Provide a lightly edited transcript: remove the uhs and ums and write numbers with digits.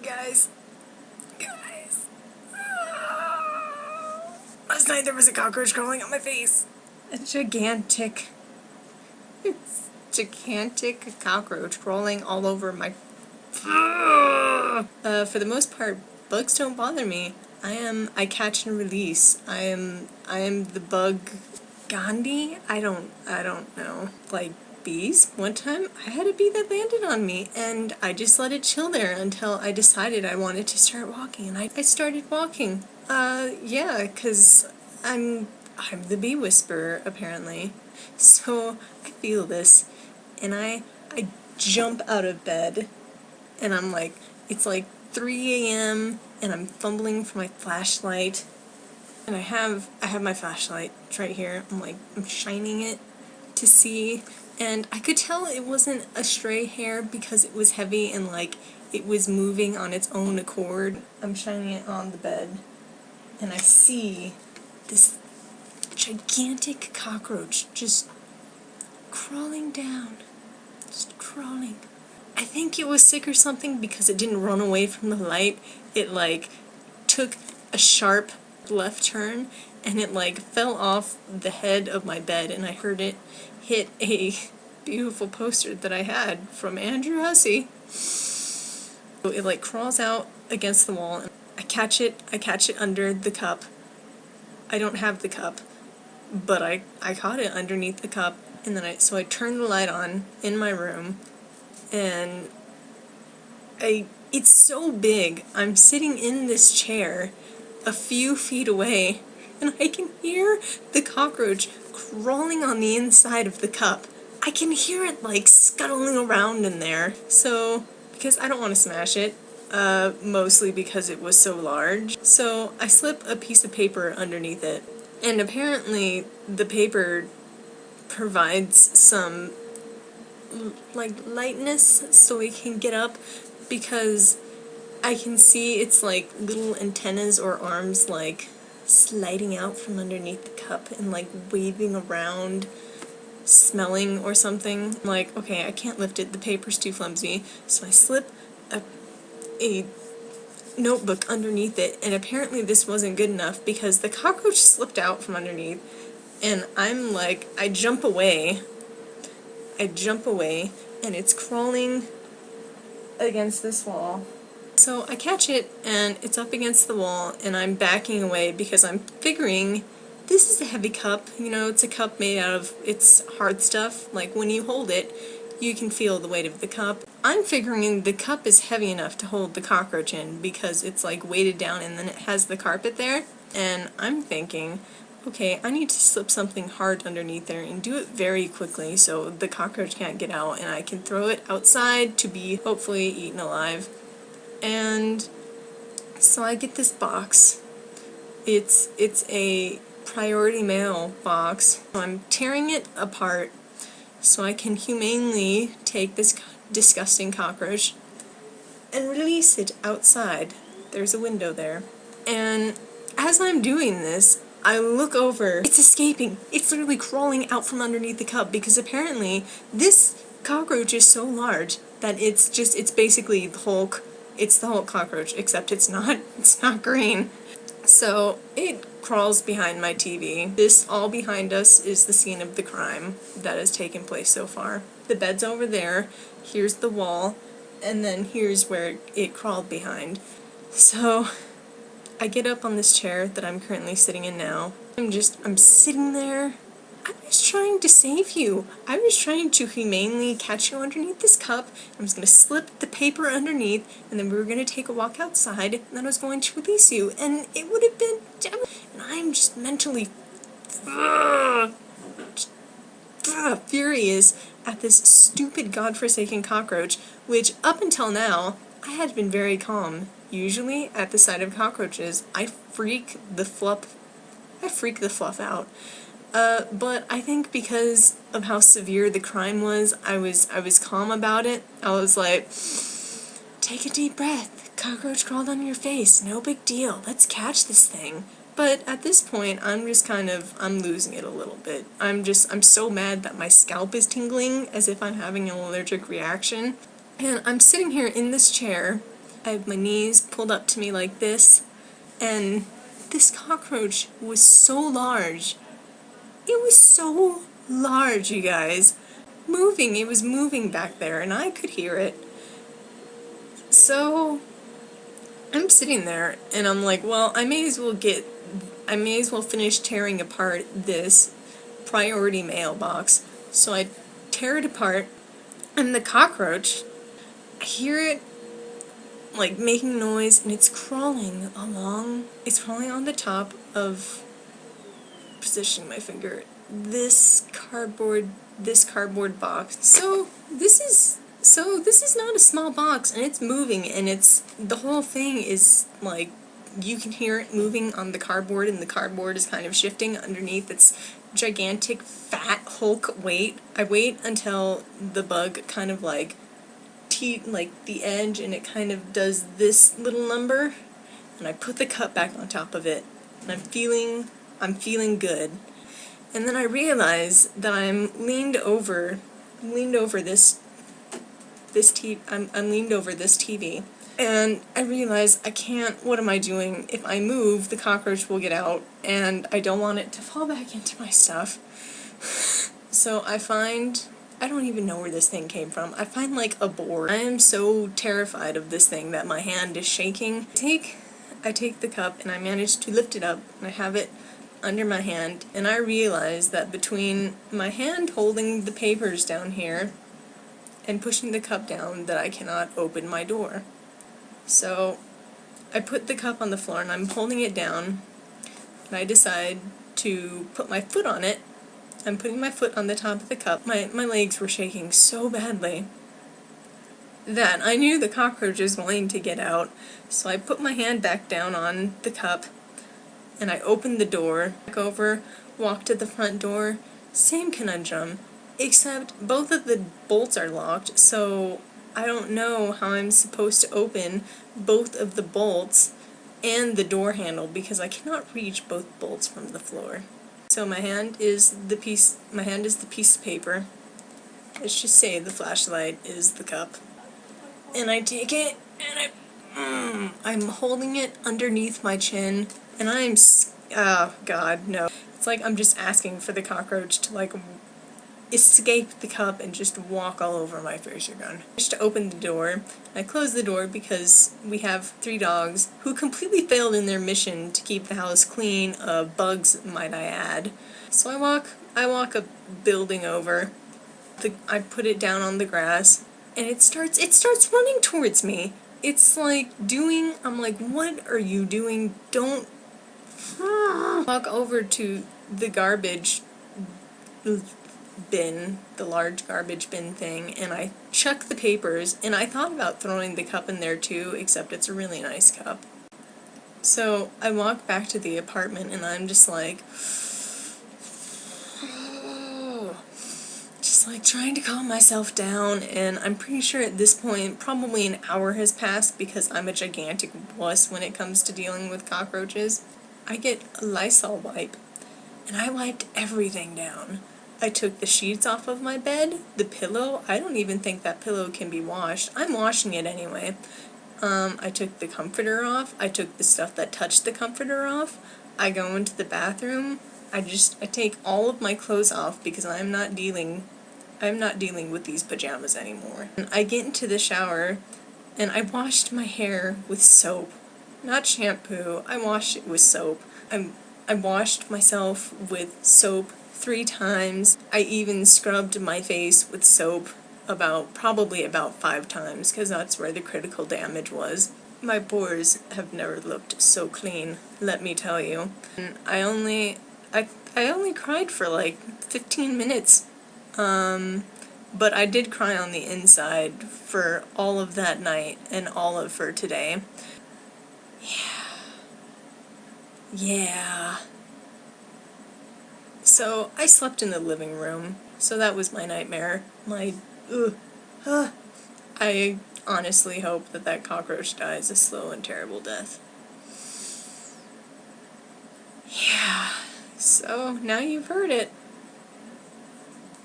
Guys. Last night there was a cockroach crawling on my face. A gigantic cockroach crawling all over my... for the most part, bugs don't bother me. I catch and release. I am the bug Gandhi? I don't know. Like bees? One time I had a bee that landed on me and I just let it chill there until I decided I wanted to start walking, and I started walking. Yeah, 'cause I'm the bee whisperer apparently. So I feel this and I jump out of bed and I'm like, it's like 3 a.m. and I'm fumbling for my flashlight. And I have my flashlight right here. I'm shining it to see, and I could tell it wasn't a stray hair because it was heavy and like it was moving on its own accord. I'm shining it on the bed and I see this gigantic cockroach just crawling down. Just crawling. I think it was sick or something because it didn't run away from the light. It like took a sharp left turn and it like fell off the head of my bed, and I heard it hit a beautiful poster that I had from Andrew Hussey. So it like crawls out against the wall and I catch it under the cup. I don't have the cup, but I caught it underneath the cup, and then so I turned the light on in my room, and it's so big. I'm sitting in this chair a few feet away, and I can hear the cockroach crawling on the inside of the cup. I can hear it like scuttling around in there. So, because I don't want to smash it, mostly because it was so large, so I slip a piece of paper underneath it. And apparently the paper provides some like lightness so it can get up, because I can see its like little antennas or arms like sliding out from underneath the cup and like waving around, smelling or something. I'm like, okay, I can't lift it, the paper's too flimsy, so I slip a notebook underneath it, and apparently this wasn't good enough because the cockroach slipped out from underneath, and I'm like, I jump away, and it's crawling against this wall. So I catch it, and it's up against the wall, and I'm backing away because I'm figuring this is a heavy cup. You know, it's a cup made out of, it's hard stuff. Like, when you hold it, you can feel the weight of the cup. I'm figuring the cup is heavy enough to hold the cockroach in because it's like weighted down and then it has the carpet there. And I'm thinking, okay, I need to slip something hard underneath there and do it very quickly so the cockroach can't get out and I can throw it outside to be hopefully eaten alive. And so I get this box. It's a priority mail box. So I'm tearing it apart so I can humanely take this disgusting cockroach and release it outside. There's a window there. And as I'm doing this, I look over. It's escaping. It's literally crawling out from underneath the cup because apparently this cockroach is so large that it's basically the Hulk. It's the Hulk cockroach, except it's not green. So it crawls behind my TV. This all behind us is the scene of the crime that has taken place so far. The bed's over there, here's the wall, and then here's where it crawled behind. So I get up on this chair that I'm currently sitting in now. I'm sitting there. I was trying to save you. I was trying to humanely catch you underneath this cup. I was going to slip the paper underneath, and then we were going to take a walk outside, and then I was going to release you, and it would have been... And I'm just mentally furious at this stupid godforsaken cockroach, which up until now, I had been very calm. Usually, at the sight of cockroaches, I freak the fluff out. But I think because of how severe the crime was, I was calm about it. I was like, take a deep breath. Cockroach crawled on your face. No big deal. Let's catch this thing. But at this point, I'm losing it a little bit. I'm so mad that my scalp is tingling as if I'm having an allergic reaction. And I'm sitting here in this chair I have my knees pulled up to me like this, and this cockroach was so large. It was so large, you guys. It was moving back there, and I could hear it. So I'm sitting there, and I'm like, well, I may as well finish tearing apart this priority mailbox. So I tear it apart, and the cockroach, I hear it like making noise, and it's crawling on the top of, positioning my finger, this cardboard box. So this is not a small box, and it's moving, and the whole thing is like, you can hear it moving on the cardboard, and the cardboard is kind of shifting underneath its gigantic fat Hulk weight. I wait until the bug kind of like the edge, and it kind of does this little number, and I put the cup back on top of it, and I'm feeling good. And then I realize that I'm leaned over this TV, and I realize I can't. What am I doing? If I move, the cockroach will get out, and I don't want it to fall back into my stuff. So I don't even know where this thing came from. I find like a board. I am so terrified of this thing that my hand is shaking. I take the cup, and I manage to lift it up, and I have it under my hand, and I realize that between my hand holding the papers down here and pushing the cup down, that I cannot open my door. So I put the cup on the floor, and I'm holding it down, and I decide to put my foot on it. I'm putting my foot on the top of the cup. My legs were shaking so badly that I knew the cockroach was going to get out. So I put my hand back down on the cup, and I opened the door, back over, walked to the front door. Same conundrum, except both of the bolts are locked, so I don't know how I'm supposed to open both of the bolts and the door handle, because I cannot reach both bolts from the floor. So my hand is the piece of paper. Let's just say the flashlight is the cup. And I take it, and I'm holding it underneath my chin, and oh god, no. It's like I'm just asking for the cockroach to like escape the cup and just walk all over my face again. Just to open the door. I close the door because we have 3 dogs who completely failed in their mission to keep the house clean of bugs, might I add. So I walk a building over. I put it down on the grass, and it starts running towards me. It's like I'm like, what are you doing? Don't walk over to the garbage bin, the large garbage bin thing, and I chuck the papers, and I thought about throwing the cup in there too, except it's a really nice cup. So I walk back to the apartment, and I'm just like, trying to calm myself down, and I'm pretty sure at this point probably an hour has passed, because I'm a gigantic wuss when it comes to dealing with cockroaches. I get a Lysol wipe, and I wiped everything down. I took the sheets off of my bed, the pillow. I don't even think that pillow can be washed. I'm washing it anyway. I took the comforter off. I took the stuff that touched the comforter off. I go into the bathroom. I take all of my clothes off, because I'm not dealing with these pajamas anymore. And I get into the shower, and I washed my hair with soap. Not shampoo. I washed it with soap. I washed myself with soap 3 times. I even scrubbed my face with soap probably about 5 times, because that's where the critical damage was. My pores have never looked so clean, let me tell you. And I only cried for like 15 minutes. But I did cry on the inside for all of that night and all of for today. Yeah. So I slept in the living room. So that was my nightmare. I honestly hope that cockroach dies a slow and terrible death. Yeah. So now you've heard it.